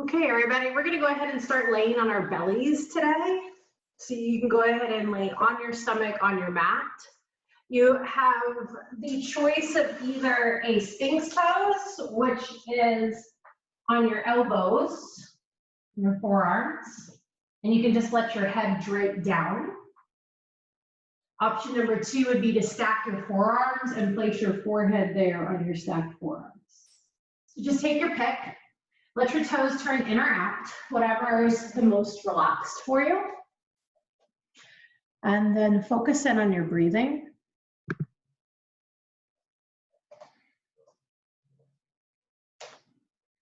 Okay, everybody, we're going to go ahead and start laying on our bellies today. So you can go ahead and lay on your stomach on your mat. You have the choice of either a Sphinx pose, which is on your elbows, your forearms, and you can just let your head drape down. Option number 2 would be to stack your forearms and place your forehead there on your stacked forearms. So just take your pick. Let your toes turn in or out, whatever is the most relaxed for you. And then focus in on your breathing.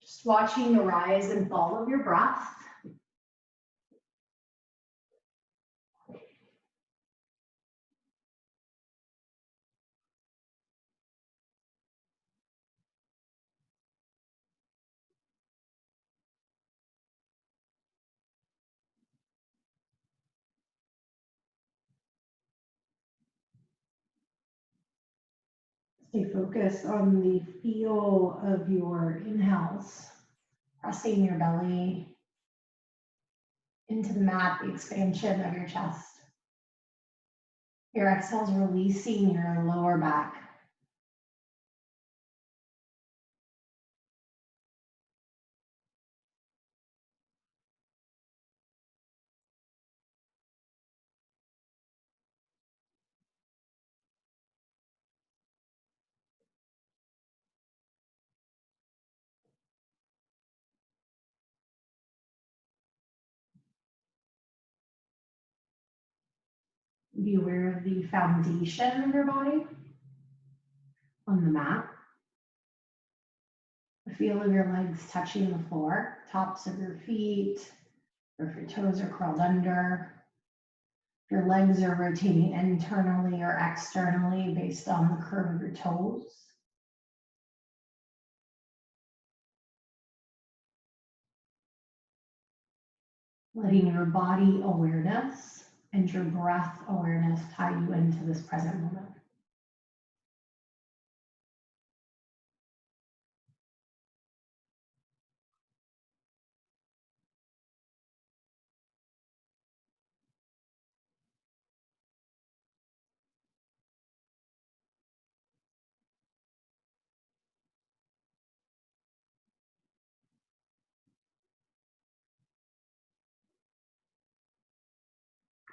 Just watching the rise and fall of your breath. Stay focused on the feel of your inhales, pressing your belly into the mat, the expansion of your chest. Your exhales releasing your lower back. Be aware of the foundation of your body on the mat. The feel of your legs touching the floor, tops of your feet, or if your toes are curled under. If your legs are rotating internally or externally based on the curve of your toes. Letting your body awareness and your breath awareness tie you into this present moment.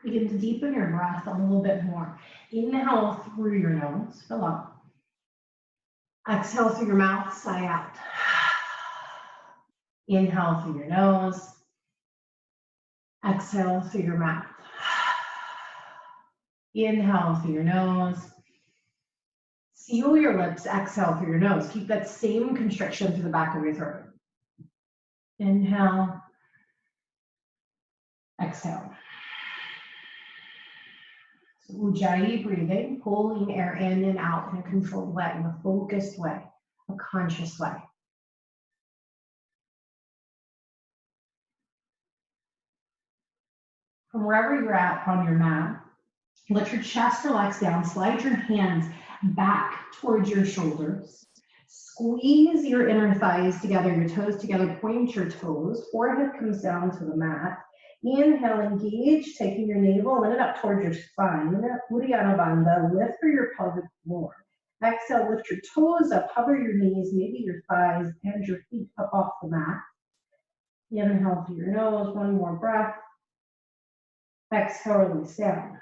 Begin to deepen your breath a little bit more. Inhale through your nose, fill up. Exhale through your mouth, sigh out. Inhale through your nose. Exhale through your mouth. Inhale through your nose. Seal your lips, exhale through your nose. Keep that same constriction through the back of your throat. Inhale. Exhale. So Ujjayi breathing, pulling air in and out in a controlled way, in a focused way, a conscious way. From wherever you're at on your mat, let your chest relax down, slide your hands back towards your shoulders. Squeeze your inner thighs together, your toes together, point your toes, forehead comes down to the mat. Inhale, engage, taking your navel, lift it up towards your spine. Uddiyana Bandha, lift through your pelvic floor. Exhale, lift your toes up, hover your knees, maybe your thighs and your feet up off the mat. Inhale through your nose, one more breath. Exhale, release down.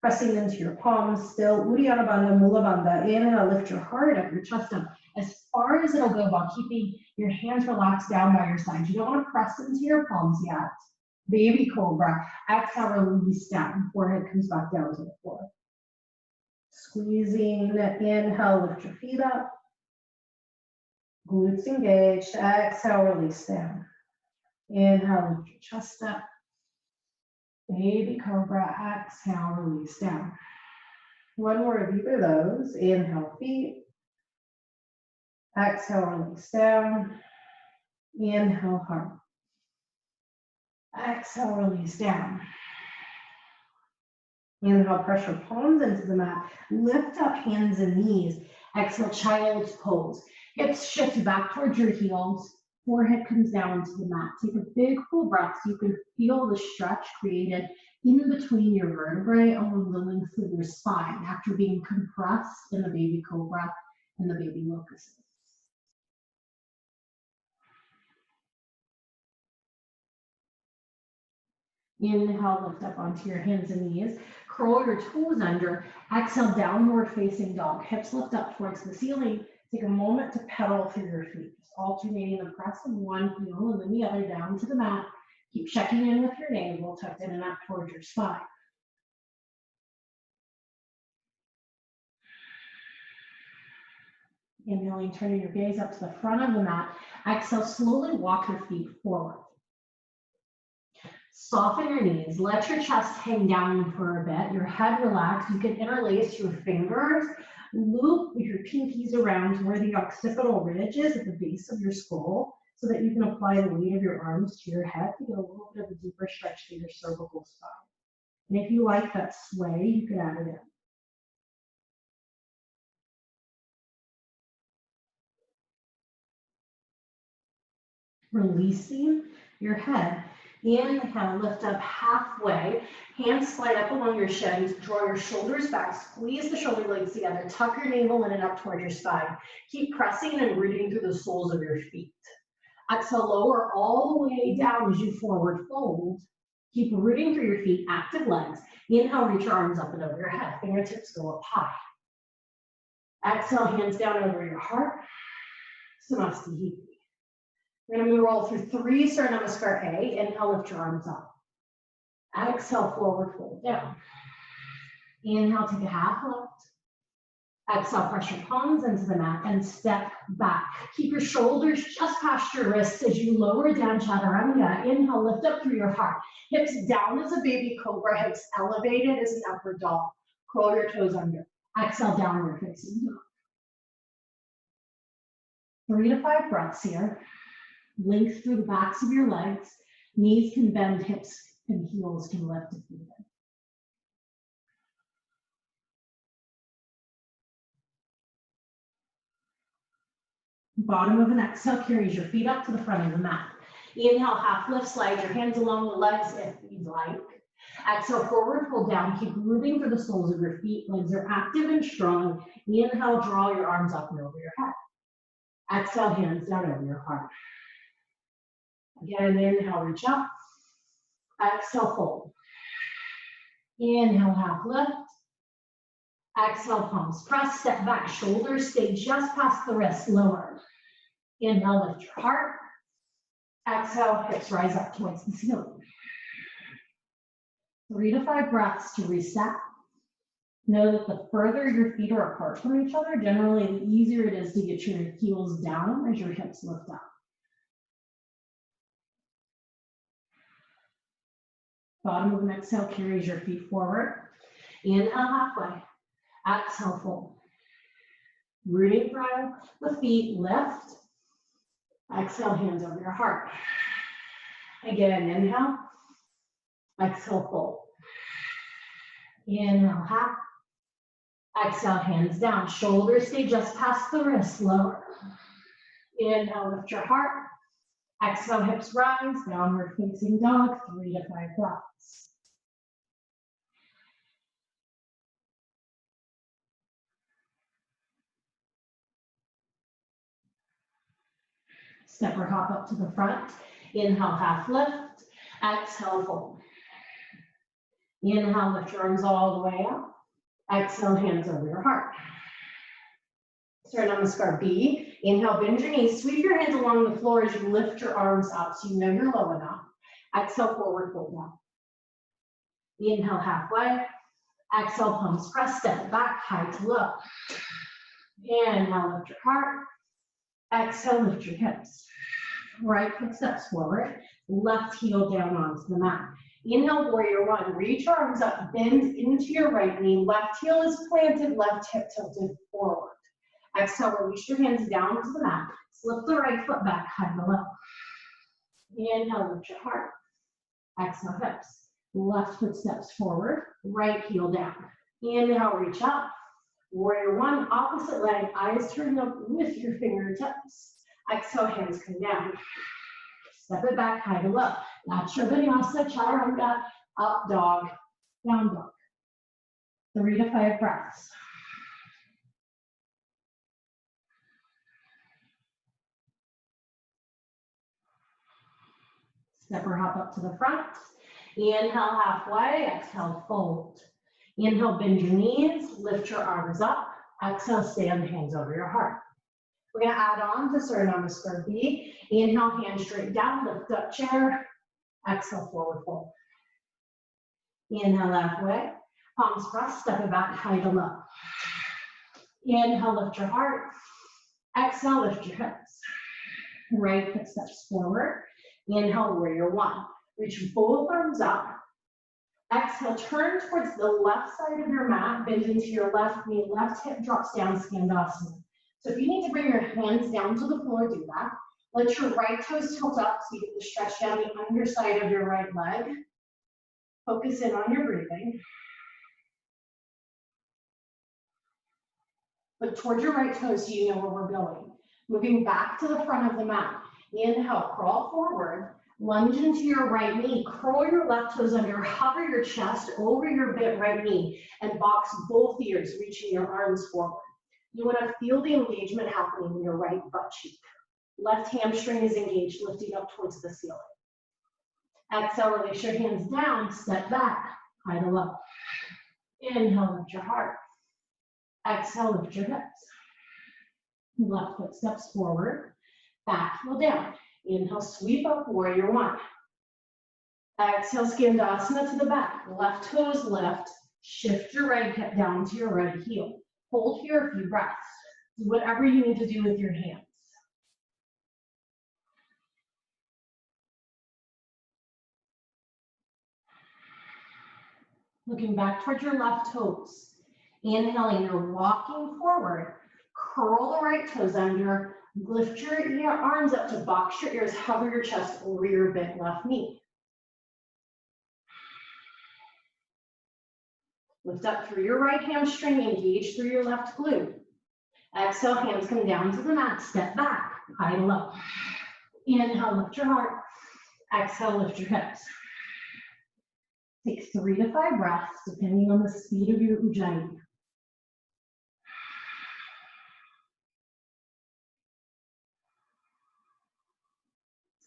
Pressing into your palms, still Uddiyana Bandha, Mula Bandha. Inhale, lift your heart up, your chest up, as far as it'll go while keeping your hands relaxed down by your sides. You don't want to press into your palms yet. Baby Cobra. Exhale, release down. Forehead comes back down to the floor. Squeezing, inhale, lift your feet up. Glutes engaged. Exhale, release down. Inhale, lift your chest up. Baby Cobra. Exhale, release down. One more of either of those. Inhale, feet. Exhale, release down. Inhale, heart. Exhale, release down. Inhale, press your palms into the mat. Lift up hands and knees. Exhale, child's pose. Hips shift back towards your heels. Forehead comes down to the mat. Take a big full breath so you can feel the stretch created in between your vertebrae along the length of your spine after being compressed in the baby cobra and the baby locust. Inhale, lift up onto your hands and knees. Curl your toes under. Exhale, downward facing dog. Hips lift up towards the ceiling. Take a moment to pedal through your feet. Just alternating the press of one heel and then the other down to the mat. Keep checking in with your navel, tucked in and up towards your spine. Inhaling, turning your gaze up to the front of the mat. Exhale, slowly walk your feet forward. Soften your knees, let your chest hang down for a bit, your head relax. You can interlace your fingers, loop your pinkies around to where the occipital ridge is at the base of your skull so that you can apply the weight of your arms to your head to get a little bit of a deeper stretch to your cervical spine. And if you like that sway, you could add it in. Releasing your head. Inhale, lift up halfway. Hands slide up along your shins. Draw your shoulders back. Squeeze the shoulder blades together. Tuck your navel in and up toward your spine. Keep pressing and rooting through the soles of your feet. Exhale, lower all the way down as you forward fold. Keep rooting through your feet, active legs. Inhale, reach your arms up and over your head. Fingertips go up high. Exhale, hands down over your heart. Samasthiti. We're going to roll through 3 Surya Namaskar A. Inhale, lift your arms up. Exhale, forward fold down. Inhale, take a half lift. Exhale, press your palms into the mat and step back. Keep your shoulders just past your wrists as you lower down chaturanga. Inhale, lift up through your heart. Hips down as a baby cobra, hips elevated as an upward dog. Curl your toes under. Exhale, downward facing dog. 3 to 5 breaths here. Length through the backs of your legs. Knees can bend, hips and heels can lift if needed. Bottom of an exhale carries your feet up to the front of the mat. Inhale, half lift, slide your hands along the legs if you'd like. Exhale, forward fold down. Keep rooting for the soles of your feet. Legs are active and strong. Inhale, draw your arms up and over your head. Exhale, hands down over your heart. Again, inhale, reach up. Exhale, fold. Inhale, half lift. Exhale, palms press, step back, shoulders stay just past the wrist, lower. Inhale, lift your heart. Exhale, hips rise up towards the ceiling. 3 to 5 breaths to reset. Know that the further your feet are apart from each other, generally the easier it is to get your heels down as your hips lift up. Bottom of an exhale carries your feet forward. Inhale, halfway. Exhale, fold. Rooting through the feet, lift. Exhale, hands over your heart. Again, inhale. Exhale, fold. Inhale, half. Exhale, hands down. Shoulders stay just past the wrist, lower. Inhale, lift your heart. Exhale, hips rise, downward facing dog, 3 to 5 breaths. Step or hop up to the front. Inhale, half lift. Exhale, fold. Inhale, lift your arms all the way up. Exhale, hands over your heart. Surya Namaskar B. Inhale, bend your knees. Sweep your hands along the floor as you lift your arms up so you know you're low enough. Exhale, forward fold down. Inhale, halfway. Exhale, palms press, step back, high to low. Inhale, lift your heart. Exhale, lift your hips. Right foot steps forward, left heel down onto the mat. Inhale, warrior one. Reach arms up, bend into your right knee. Left heel is planted, left hip tilted forward. Exhale, release your hands down to the mat. Slip the right foot back, high to low. Inhale, lift your heart. Exhale, hips. Left foot steps forward, right heel down. Inhale, reach up. Warrior one, opposite leg, eyes turned up with your fingertips. Exhale, hands come down. Step it back, high to low. That's your vinyasa, chaturanga, up dog, down dog. 3 to 5 breaths. Step or hop up to the front. Inhale halfway, exhale fold. Inhale, bend your knees, lift your arms up. Exhale, stand hands over your heart. We're gonna add on to Namaskar B. Inhale, hands straight down, lift up chair. Exhale, forward fold. Inhale, halfway, palms pressed, step it back, high to low. Inhale, lift your heart. Exhale, lift your hips. Right foot steps forward. Inhale, warrior one. Reach both arms up. Exhale, turn towards the left side of your mat, bend into your left knee, left hip drops down, Skandasana. So if you need to bring your hands down to the floor, do that. Let your right toes tilt up so you get the stretch down the underside of your right leg. Focus in on your breathing. Look towards your right toes so you know where we're going. Moving back to the front of the mat. Inhale, crawl forward. Lunge into your right knee, curl your left toes under, hover your chest over your bent right knee, and box both ears, reaching your arms forward. You want to feel the engagement happening in your right butt cheek. Left hamstring is engaged, lifting up towards the ceiling. Exhale, release your hands down, step back, high to low. Inhale, lift your heart. Exhale, lift your hips. Left foot steps forward, back heel down. Inhale, sweep up, warrior one. Exhale, Skandasana to the back. Left toes lift. Shift your right hip down to your right heel. Hold here a few breaths. Do whatever you need to do with your hands. Looking back towards your left toes. Inhaling, you're walking forward. Curl the right toes under. Lift your arms up to box your ears, hover your chest over your bent left knee. Lift up through your right hamstring, engage through your left glute. Exhale, hands come down to the mat, step back, high to low. Inhale, lift your heart. Exhale, lift your hips. Take 3 to 5 breaths, depending on the speed of your ujjayi.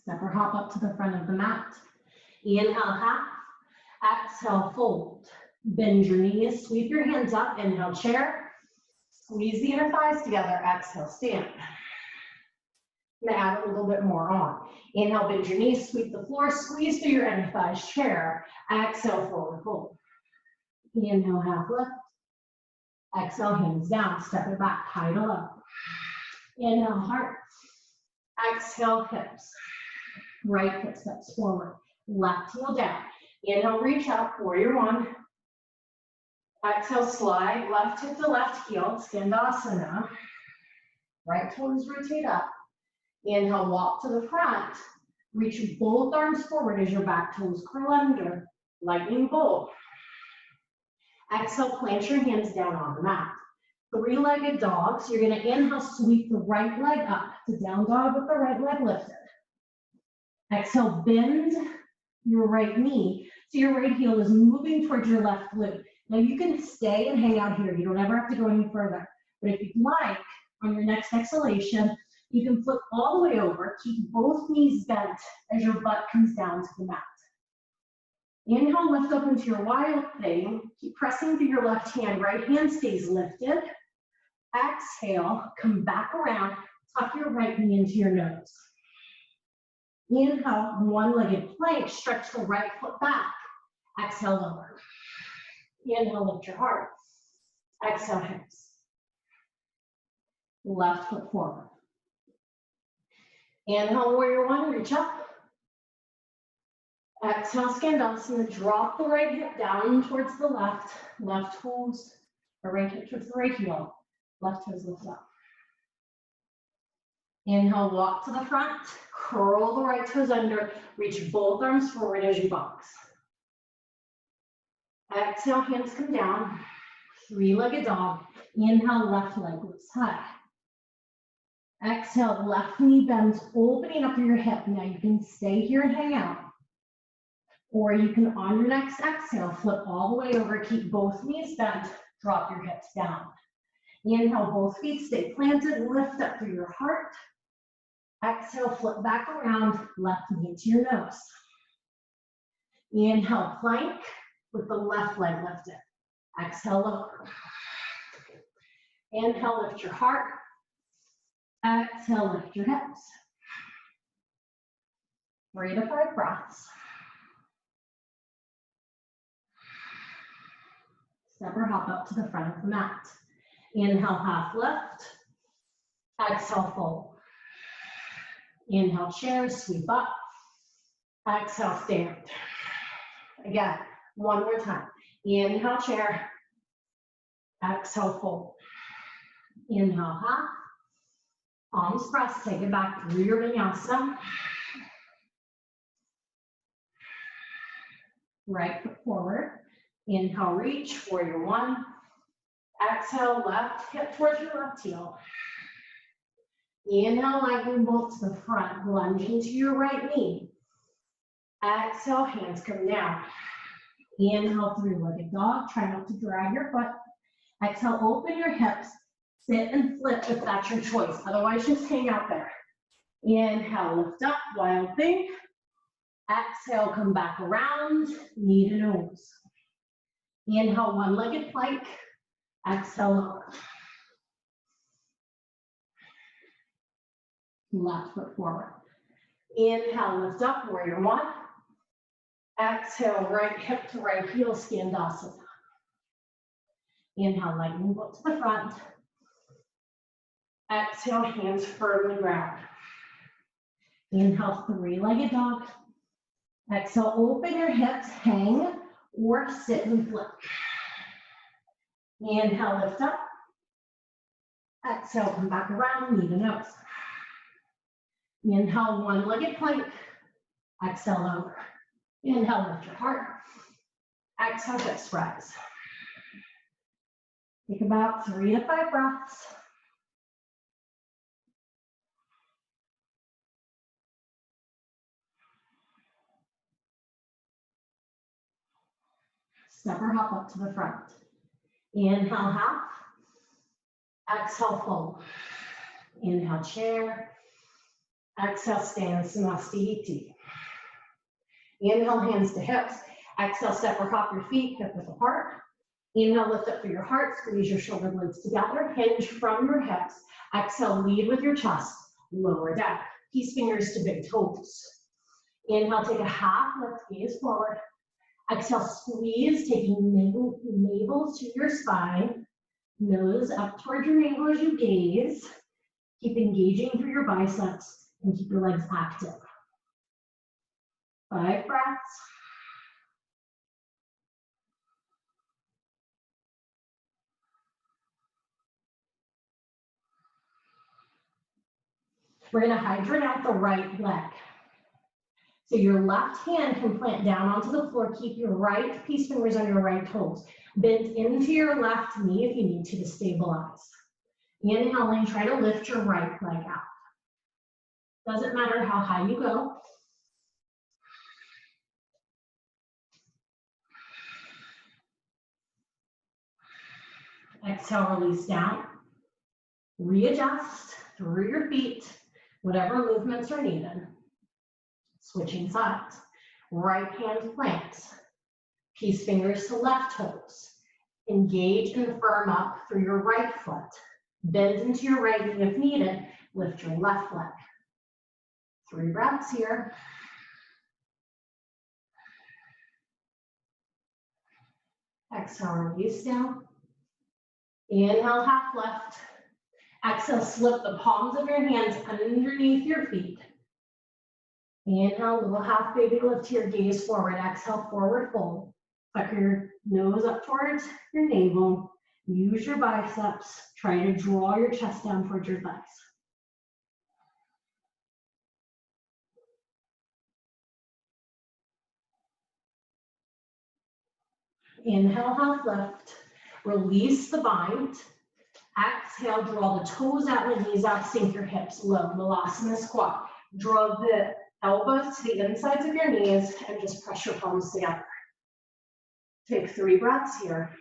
Step or hop up to the front of the mat. Inhale, half. Exhale, fold. Bend your knees, sweep your hands up. Inhale, chair. Squeeze the inner thighs together. Exhale, stand. I'm gonna add a little bit more on. Inhale, bend your knees, sweep the floor, squeeze through your inner thighs, chair. Exhale, forward fold. Inhale, half lift. Exhale, hands down, step it back, high to low. Inhale, heart. Exhale, hips. Right foot steps forward. Left heel down. Inhale, reach up, warrior one. Exhale, slide left hip to left heel, Skandasana. Right toes rotate up. Inhale, walk to the front. Reach both arms forward as your back toes curl under. Lightning bolt. Exhale, plant your hands down on the mat. 3-legged dog. So you're going to inhale, sweep the right leg up to down dog with the right leg lifted. Exhale, bend your right knee. So your right heel is moving towards your left glute. Now you can stay and hang out here. You don't ever have to go any further. But if you'd like, on your next exhalation, you can flip all the way over. Keep both knees bent as your butt comes down to the mat. Inhale, lift up into your wild thing. Keep pressing through your left hand. Right hand stays lifted. Exhale, come back around. Tuck your right knee into your nose. Inhale, one-legged plank. Stretch the right foot back. Exhale, lower. Inhale, lift your heart. Exhale, hips. Left foot forward. Inhale, warrior one, reach up. Exhale, Skandasana, drop the right hip down towards the left. Left toes, or right hip towards the right heel. Left toes lift up. Inhale, walk to the front. Curl the right toes under. Reach both arms forward as you box. Exhale, hands come down. 3-legged dog. Inhale, left leg lifts high. Exhale, left knee bends, opening up your hip. Now you can stay here and hang out. Or you can, on your next exhale, flip all the way over, keep both knees bent, drop your hips down. Inhale, both feet stay planted, lift up through your heart. Exhale, flip back around, left knee to your nose. Inhale, plank with the left leg lifted. Exhale, lower. Inhale, lift your heart. Exhale, lift your hips. 3 to 5 breaths. Step or hop up to the front of the mat. Inhale, half lift. Exhale, fold. Inhale, chair, sweep up. Exhale, stand. Again, one more time. Inhale, chair. Exhale, fold. Inhale, half. Palms pressed, take it back through your vinyasa. Right foot forward. Inhale, reach, warrior one. Exhale, left hip towards your left heel. Inhale, lightning bolt to the front, lunge into your right knee. Exhale, hands come down. Inhale, three-legged dog. Try not to drag your foot. Exhale, open your hips. Sit and flip if that's your choice. Otherwise, just hang out there. Inhale, lift up, wild thing. Exhale, come back around, knee to nose. Inhale, one-legged plank. Exhale, lower. Left foot forward. Inhale, lift up, warrior one. Exhale, right hip to right heel, Skandasana. Inhale, lightning bolt to the front. Exhale, hands firmly ground. Inhale, three-legged dog. Exhale, open your hips, hang or sit and flip. Inhale, lift up. Exhale, come back around, knee to nose. Inhale, one-legged plank. Exhale, lower. Inhale, lift your heart. Exhale, hips rise. Take about 3 to 5 breaths. Step or hop up to the front. Inhale, half. Exhale, fold. Inhale, chair. Exhale, stand, Samastihiti. Inhale, hands to hips. Exhale, step or hop your feet, hip width apart. Inhale, lift up through your heart, squeeze your shoulder blades together, hinge from your hips. Exhale, lead with your chest, lower down. Peace fingers to big toes. Inhale, take a half lift, gaze forward. Exhale, squeeze, taking navel to your spine. Nose up toward your navel as you gaze. Keep engaging through your biceps and keep your legs active. 5 breaths. We're going to hydrant out the right leg. So your left hand can plant down onto the floor. Keep your right peace fingers on your right toes. Bend into your left knee if you need to stabilize. Inhaling, try to lift your right leg out. Doesn't matter how high you go. Exhale, release down. Readjust through your feet, whatever movements are needed. Switching sides. Right hand plants. Peace fingers to left toes. Engage and firm up through your right foot. Bend into your right knee if needed. Lift your left leg. 3 breaths here. Exhale, release down. Inhale, half lift. Exhale, slip the palms of your hands underneath your feet. Inhale, little half baby lift here, gaze forward. Exhale, forward fold. Tuck your nose up towards your navel. Use your biceps. Try to draw your chest down towards your thighs. Inhale, half lift. Release the bind. Exhale, draw the toes out and knees out, sink your hips low, Malasana squat. Draw the elbows to the insides of your knees and just press your palms together. Take 3 breaths here.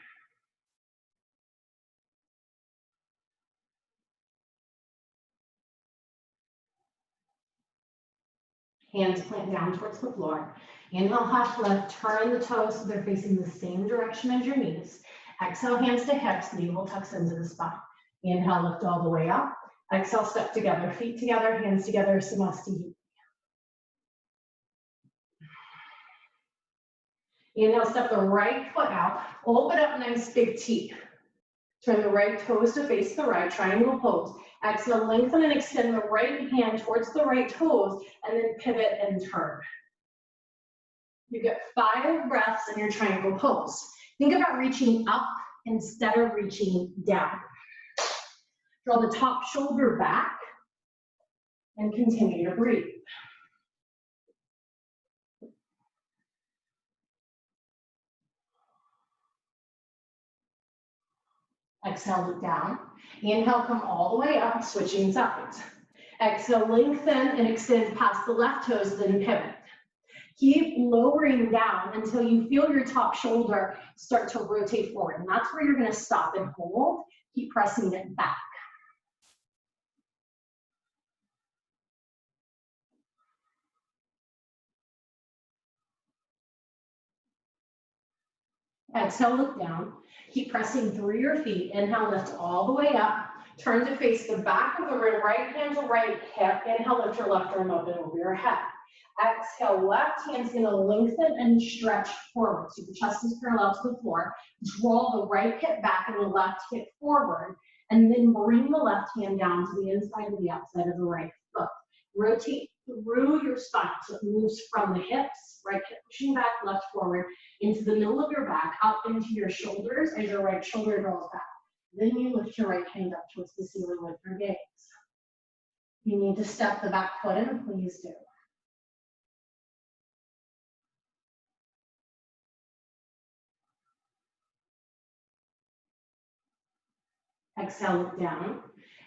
Hands plant down towards the floor. Inhale, half lift, turn the toes so they're facing the same direction as your knees. Exhale, hands to hips, navel tucks into the spine. Inhale, lift all the way up. Exhale, step together, feet together, hands together, Samastha. Inhale, step the right foot out, open up, nice big T. Turn the right toes to face the right, triangle pose. Exhale, lengthen and extend the right hand towards the right toes, and then pivot and turn. You get 5 breaths in your triangle pose. Think about reaching up instead of reaching down. Draw the top shoulder back and continue to breathe. Exhale, look down. Inhale, come all the way up, switching sides. Exhale, lengthen and extend past the left toes, then pivot. Keep lowering down until you feel your top shoulder start to rotate forward. And that's where you're going to stop and hold. Keep pressing it back. Exhale, look down. Keep pressing through your feet. Inhale, lift all the way up. Turn to face the back of the room, right hand to right hip. Inhale, lift your left arm open over your head. Exhale, left hand's gonna lengthen and stretch forward. So your chest is parallel to the floor. Draw the right hip back and the left hip forward. And then bring the left hand down to the inside and the outside of the right foot. Rotate through your spine so it moves from the hips, right hip pushing back, left forward, into the middle of your back, up into your shoulders as your right shoulder draws back. Then you lift your right hand up towards the ceiling with your gaze. You need to step the back foot in, please do. Exhale, look down.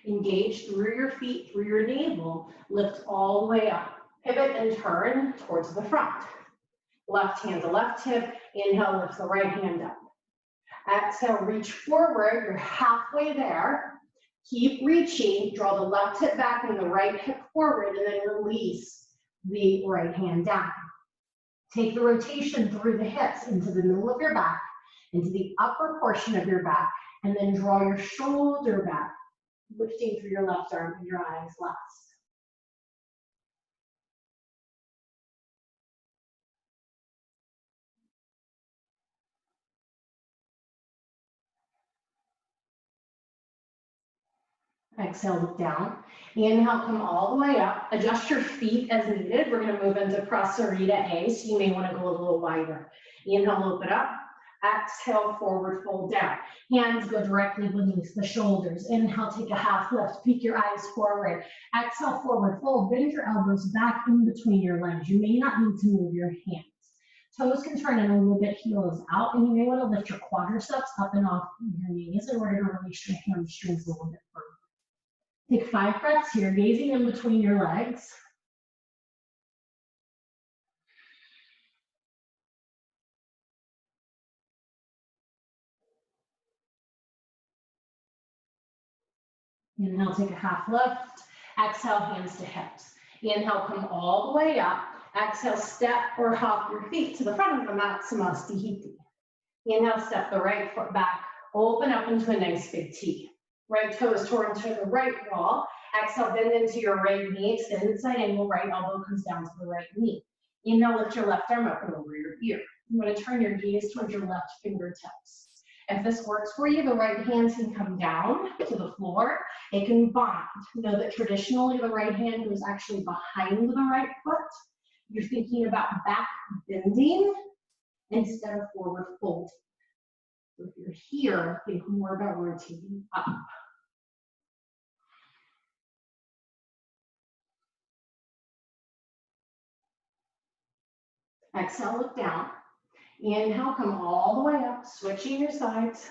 Engage through your feet, through your navel. Lift all the way up. Pivot and turn towards the front. Left hand to left hip. Inhale, lift the right hand up. Exhale, reach forward. You're halfway there. Keep reaching. Draw the left hip back and the right hip forward, and then release the right hand down. Take the rotation through the hips into the middle of your back, into the upper portion of your back, and then draw your shoulder back, lifting through your left arm and your eyes last. Exhale, look down. Inhale, come all the way up. Adjust your feet as needed. We're going to move into Prasarita A, so you may want to go a little wider. Inhale, open up. Exhale, forward fold down. Hands go directly beneath the shoulders. Inhale, take a half lift. Peek your eyes forward. Exhale, forward fold. Bend your elbows back in between your legs. You may not need to move your hands. Toes can turn in a little bit, heels out, and you may want to lift your quadriceps up and off your knees in order to release your hamstrings a little bit further. Take 5 breaths here, gazing in between your legs. Inhale, take a half lift. Exhale, hands to hips. Inhale, come all the way up. Exhale, step or hop your feet to the front of the mat, Samastha. Inhale, step the right foot back. Open up into a nice big T. Right toes toward to the right wall. Exhale, bend into your right knee, extend inside angle, right elbow comes down to the right knee. Inhale, lift your left arm up and over your ear. You want to turn your gaze towards your left fingertips. If this works for you, the right hand can come down to the floor. It can bond. Know that traditionally the right hand goes actually behind the right foot. You're thinking about back bending instead of forward folding. So if you're here, think more about rotating up. Exhale, look down. Inhale, come all the way up, switching your sides.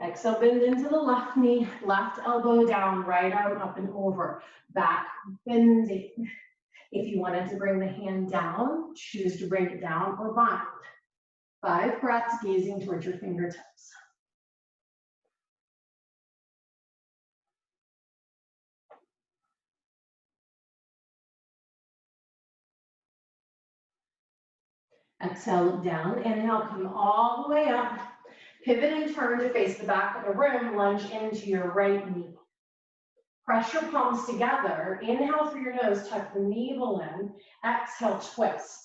Exhale, bend into the left knee, left elbow down, right arm up and over. Back bending. If you wanted to bring the hand down, choose to bring it down or bind. 5 breaths, gazing towards your fingertips. Exhale, look down. Inhale, come all the way up. Pivot and turn to face the back of the room. Lunge into your right knee. Press your palms together. Inhale through your nose, tuck the navel in. Exhale, twist.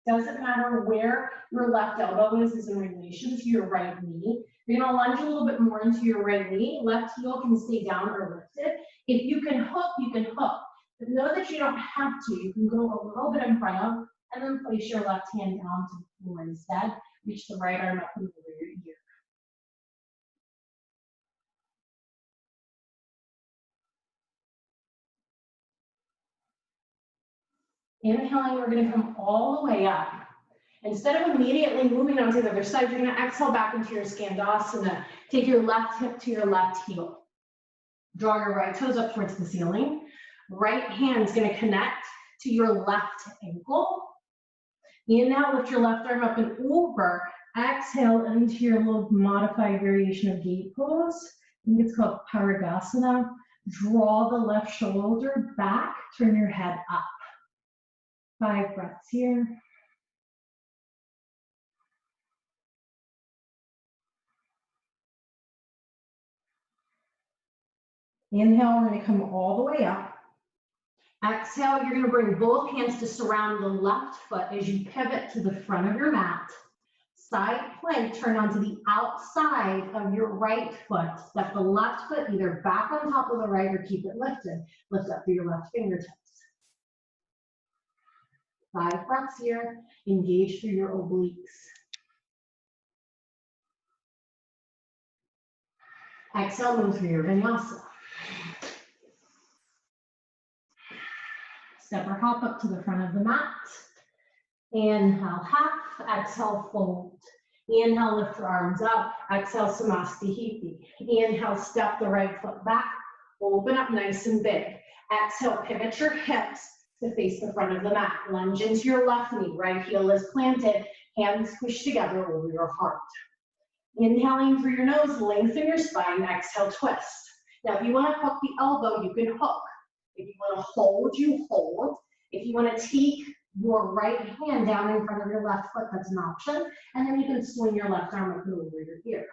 Doesn't matter where your left elbow is in relation to your right knee. You're gonna lunge a little bit more into your right knee. Left heel can stay down or lifted. If you can hook, you can hook. But know that you don't have to. You can go a little bit in front of, and then place your left hand down to the floor instead. Reach the right arm up and over your ear. Inhaling, we're gonna come all the way up. Instead of immediately moving on to the other side, you're gonna exhale back into your Skandasana. Take your left hip to your left heel. Draw your right toes up towards the ceiling. Right hand's gonna connect to your left ankle. Inhale, lift your left arm up and over. Exhale into your little modified variation of gate pose. I think it's called Parigasana. Draw the left shoulder back, turn your head up. 5 breaths here. Inhale, we're gonna come all the way up. Exhale, you're gonna bring both hands to surround the left foot as you pivot to the front of your mat. Side plank, turn onto the outside of your right foot. Step the left foot either back on top of the right or keep it lifted. Lift up through your left fingertips. 5 breaths here. Engage through your obliques. Exhale, move through your vinyasa. Step or hop up to the front of the mat. Inhale, half. Exhale, fold. Inhale, lift your arms up. Exhale, Samasthiti. Inhale, step the right foot back. Open up nice and big. Exhale, pivot your hips to face the front of the mat. Lunge into your left knee. Right heel is planted. Hands push together over your heart. Inhaling through your nose, lengthen your spine. Exhale, twist. Now, if you want to hook the elbow, you can hook. If you want to hold, you hold. If you want to take your right hand down in front of your left foot, that's an option. And then you can swing your left arm up and over your ear.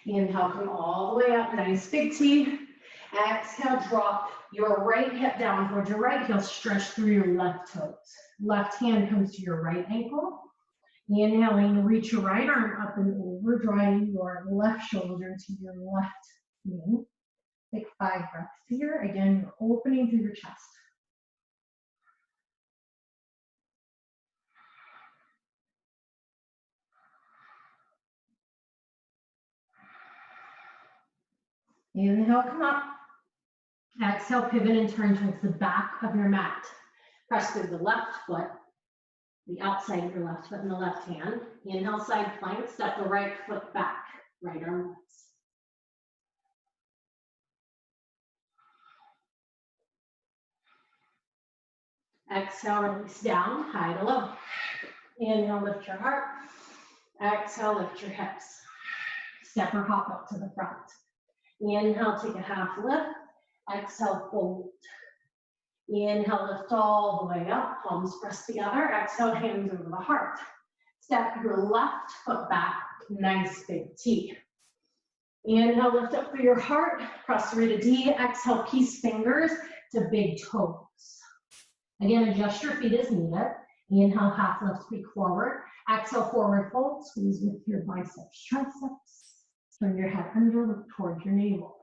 Inhale, come all the way up, nice big T. Exhale, drop your right hip down towards your right heel, stretch through your left toes. Left hand comes to your right ankle. Inhaling, reach your right arm up and over, drawing your left shoulder to your left knee. Take 5 breaths here. Again, you're opening through your chest. Inhale, come up. Exhale, pivot and turn towards the back of your mat. Press through the left foot, the outside of your left foot and the left hand. Inhale, side plank, step the right foot back, right arm lifts. Exhale, release down, high to low. Inhale, lift your heart. Exhale, lift your hips. Step or hop up to the front. Inhale, take a half lift. Exhale, fold. Inhale, lift all the way up, palms press together. Exhale, hands over the heart. Step your left foot back, nice big T. Inhale, lift up through your heart, press through to D. Exhale, peace fingers to big toes. Again, adjust your feet as needed. Inhale, half lift, peek forward. Exhale, forward fold, squeeze with your biceps, triceps. Turn your head under, look toward your navel.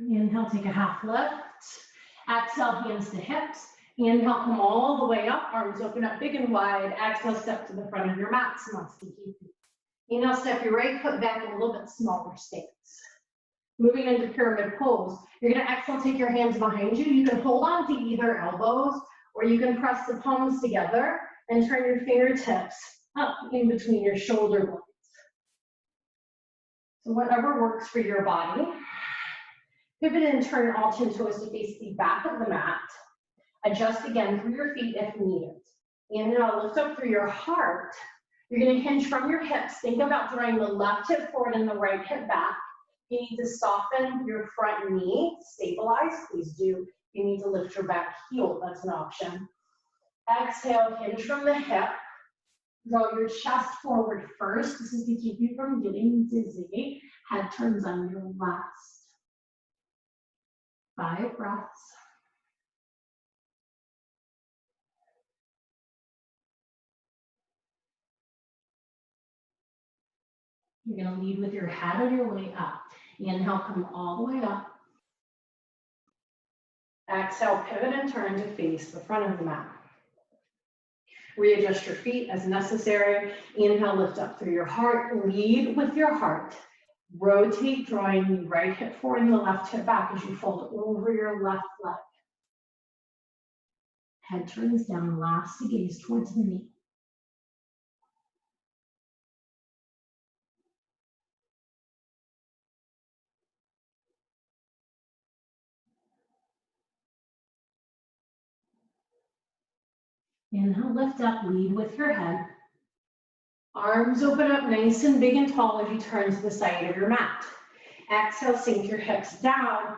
Inhale, take a half lift. Exhale, hands to hips. Inhale, come all the way up, arms open up big and wide. Exhale, step to the front of your mat, Samastha. Inhale, step your right foot back in a little bit smaller stance. Moving into pyramid pose. You're gonna exhale, take your hands behind you. You can hold on to either elbows, or you can press the palms together and turn your fingertips up in between your shoulder blades. So whatever works for your body. Pivot and turn all 10 toes to face the back of the mat. Adjust again through your feet if needed. Inhale, lift up through your heart. You're gonna hinge from your hips. Think about drawing the left hip forward and the right hip back. You need to soften your front knee, stabilize, please do. You need to lift your back heel, that's an option. Exhale, hinge from the hip. Draw your chest forward first. This is to keep you from getting dizzy. Head turns under last. 5 breaths. You're gonna lead with your head on your way up. Inhale, come all the way up. Exhale, pivot and turn to face the front of the mat. Readjust your feet as necessary. Inhale, lift up through your heart. Lead with your heart. Rotate, drawing the right hip forward and the left hip back as you fold over your left leg. Head turns down, last to gaze towards the knee. Inhale, lift up, lead with your head. Arms open up nice and big and tall as you turn to the side of your mat. Exhale, sink your hips down,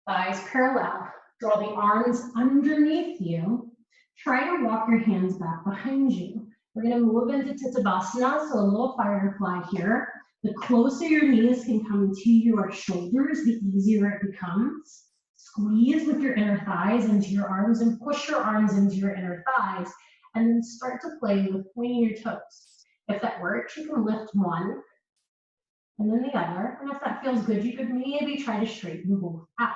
thighs parallel. Draw the arms underneath you. Try to walk your hands back behind you. We're gonna move into Tadasana, so a little firefly here. The closer your knees can come to your shoulders, the easier it becomes. Squeeze with your inner thighs into your arms and push your arms into your inner thighs, and then start to play with pointing your toes. If that works, you can lift one and then the other, and if that feels good, you could maybe try to straighten both out.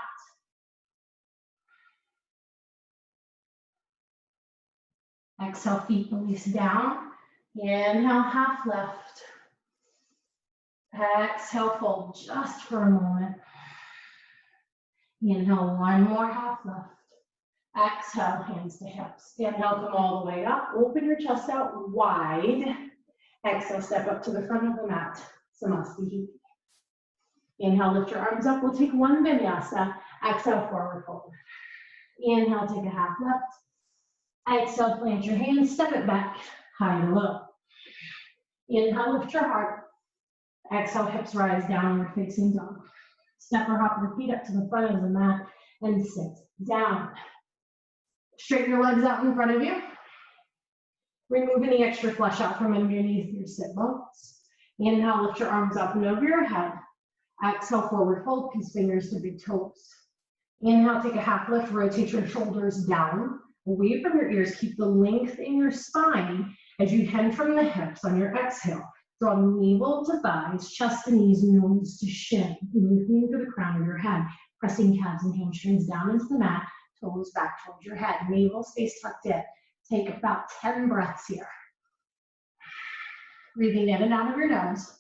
Exhale, feet release down. Inhale, half lift. Exhale, fold just for a moment. Inhale, one more half lift. Exhale, hands to hips. Inhale, come all the way up. Open your chest out wide. Exhale, step up to the front of the mat. Samastha. Inhale, lift your arms up. We'll take one vinyasa. Exhale, forward fold. Inhale, take a half lift. Exhale, plant your hands, step it back, high and low. Inhale, lift your heart. Exhale, hips rise, downward facing dog. Step or hop your feet up to the front of the mat and sit down. Straighten your legs out in front of you. Remove any extra flesh out from underneath your sit bones. Inhale, lift your arms up and over your head. Exhale, forward fold, peace fingers to big toes. Inhale, take a half lift, rotate your shoulders down. Away from your ears, keep the length in your spine as you hinge from the hips on your exhale. Draw navel to thighs, chest to knees, nose to shin. Lifting through the crown of your head, pressing calves and hamstrings down into the mat, toes back towards your head. Navel stays tucked in. Take about 10 breaths here. Breathing in and out of your nose.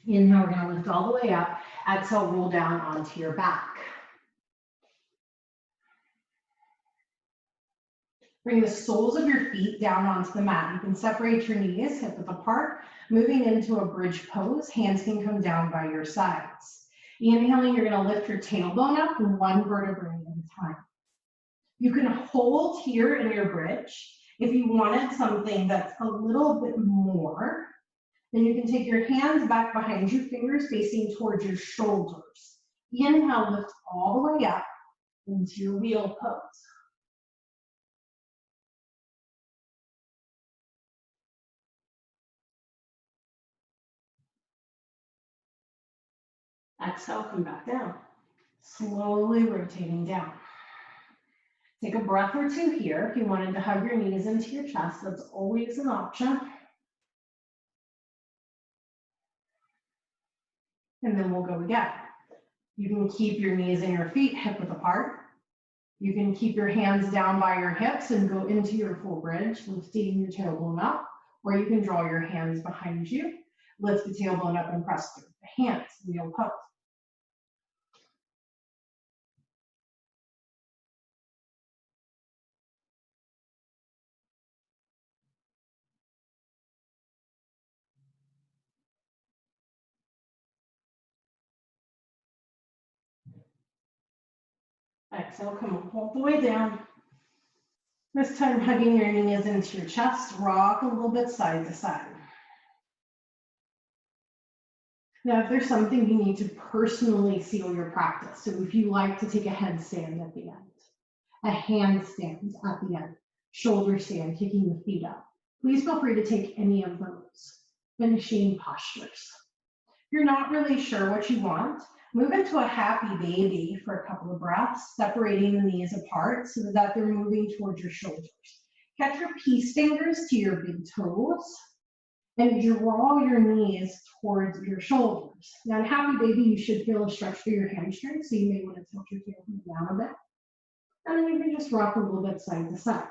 Inhale, we're gonna lift all the way up. Exhale, roll down onto your back. Bring the soles of your feet down onto the mat. You can separate your knees, hip width apart, moving into a bridge pose. Hands can come down by your sides. Inhaling, you're gonna lift your tailbone up one vertebrae at a time. You can hold here in your bridge. If you wanted something that's a little bit more, then you can take your hands back behind you, fingers facing towards your shoulders. Inhale, lift all the way up into your wheel pose. Exhale, come back down. Slowly rotating down. Take a breath or two here. If you wanted to hug your knees into your chest, that's always an option. And then we'll go again. You can keep your knees and your feet hip width apart. You can keep your hands down by your hips and go into your full bridge, lifting your tailbone up, or you can draw your hands behind you, lift the tailbone up and press through the hands, wheel pose. Exhale, come all the way down. This time, hugging your knees into your chest, rock a little bit side to side. Now, if there's something you need to personally seal your practice, so if you like to take a headstand at the end, a handstand at the end, shoulder stand, kicking the feet up, please feel free to take any of those finishing postures. If you're not really sure what you want, move into a happy baby for a couple of breaths, separating the knees apart so that they're moving towards your shoulders. Catch your peace fingers to your big toes and draw your knees towards your shoulders. Now in happy baby, you should feel a stretch through your hamstrings, so you may want to tilt your tailbone down a bit. And then you can just rock a little bit side to side.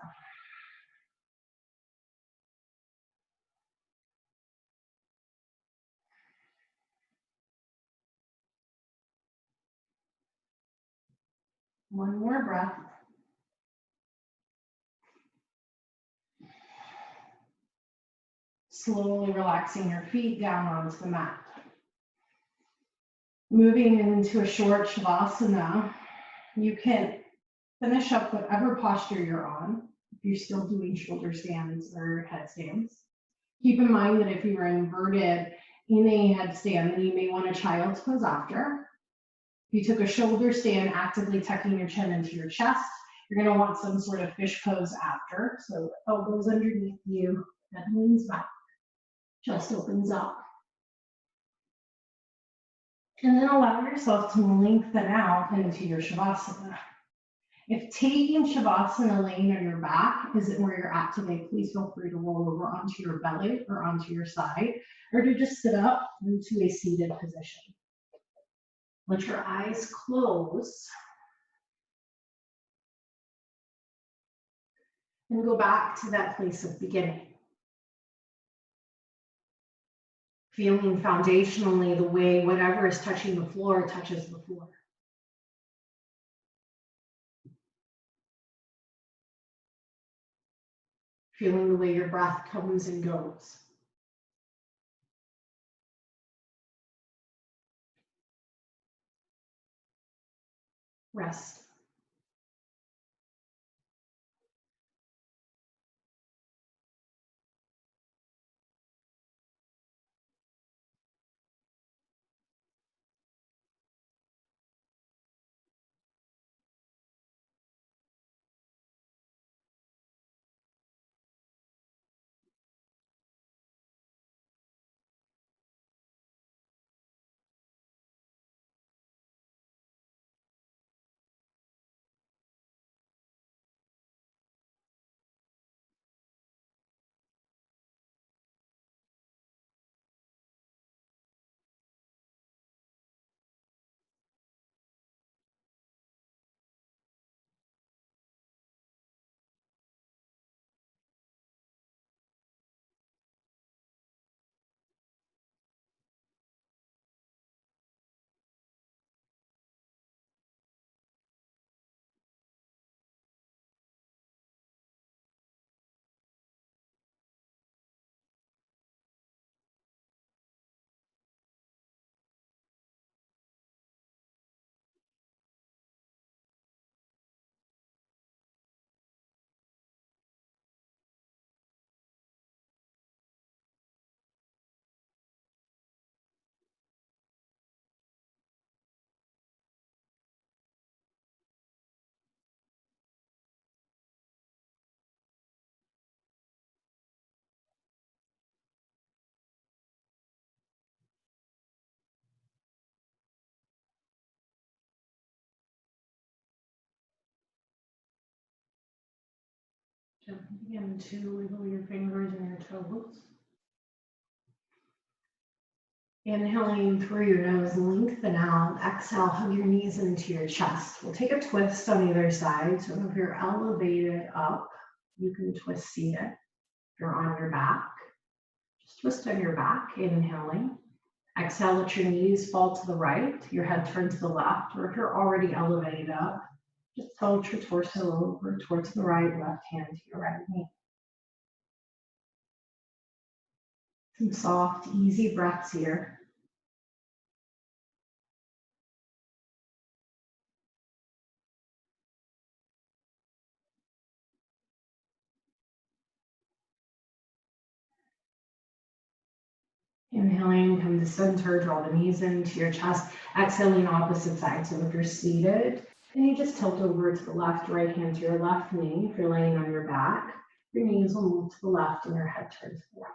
One more breath. Slowly relaxing your feet down onto the mat. Moving into a short shavasana, you can finish up whatever posture you're on. If you're still doing shoulder stands or headstands, keep in mind that if you were inverted in a headstand, then you may want a child's pose after. If you took a shoulder stand, actively tucking your chin into your chest, you're going to want some sort of fish pose after. So elbows underneath you, head leans back, chest opens up. And then allow yourself to lengthen out into your shavasana. If taking shavasana laying on your back isn't where you're at today, please feel free to roll over onto your belly or onto your side, or to just sit up into a seated position. Let your eyes close and go back to that place of beginning. Feeling foundationally the way whatever is touching the floor touches the floor. Feeling the way your breath comes and goes. Rest. Begin to wiggle your fingers and your toes. Inhaling through your nose, lengthen out. Exhale, hug your knees into your chest. We'll take a twist on either side. So if you're elevated up, you can twist seated. If you're on your back, just twist on your back, inhaling. Exhale, let your knees fall to the right, your head turn to the left, or if you're already elevated up, just tilt your torso over towards the right, left hand to your right knee. Some soft, easy breaths here. Inhaling, come to center, draw the knees into your chest. Exhaling, opposite side. So if you're seated, then you just tilt over to the left, right hand to your left knee. If you're laying on your back, your knees will move to the left and your head turns to the right.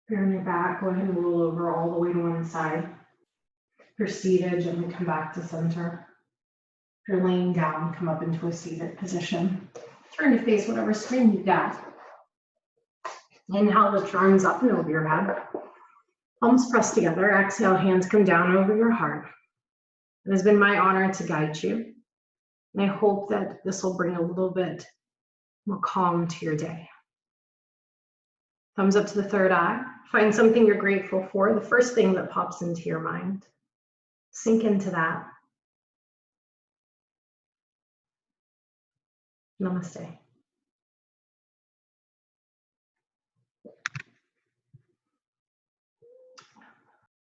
If you're on your back, go ahead and roll over all the way to one side. If you're seated, gently come back to center. If you're laying down, come up into a seated position. Turn to face whatever screen you've got. Inhale, lift your arms up and over your head. Palms pressed together. Exhale, hands come down over your heart. It has been my honor to guide you. And I hope that this will bring a little bit more calm to your day. Thumbs up to the third eye. Find something you're grateful for, the first thing that pops into your mind. Sink into that. Namaste.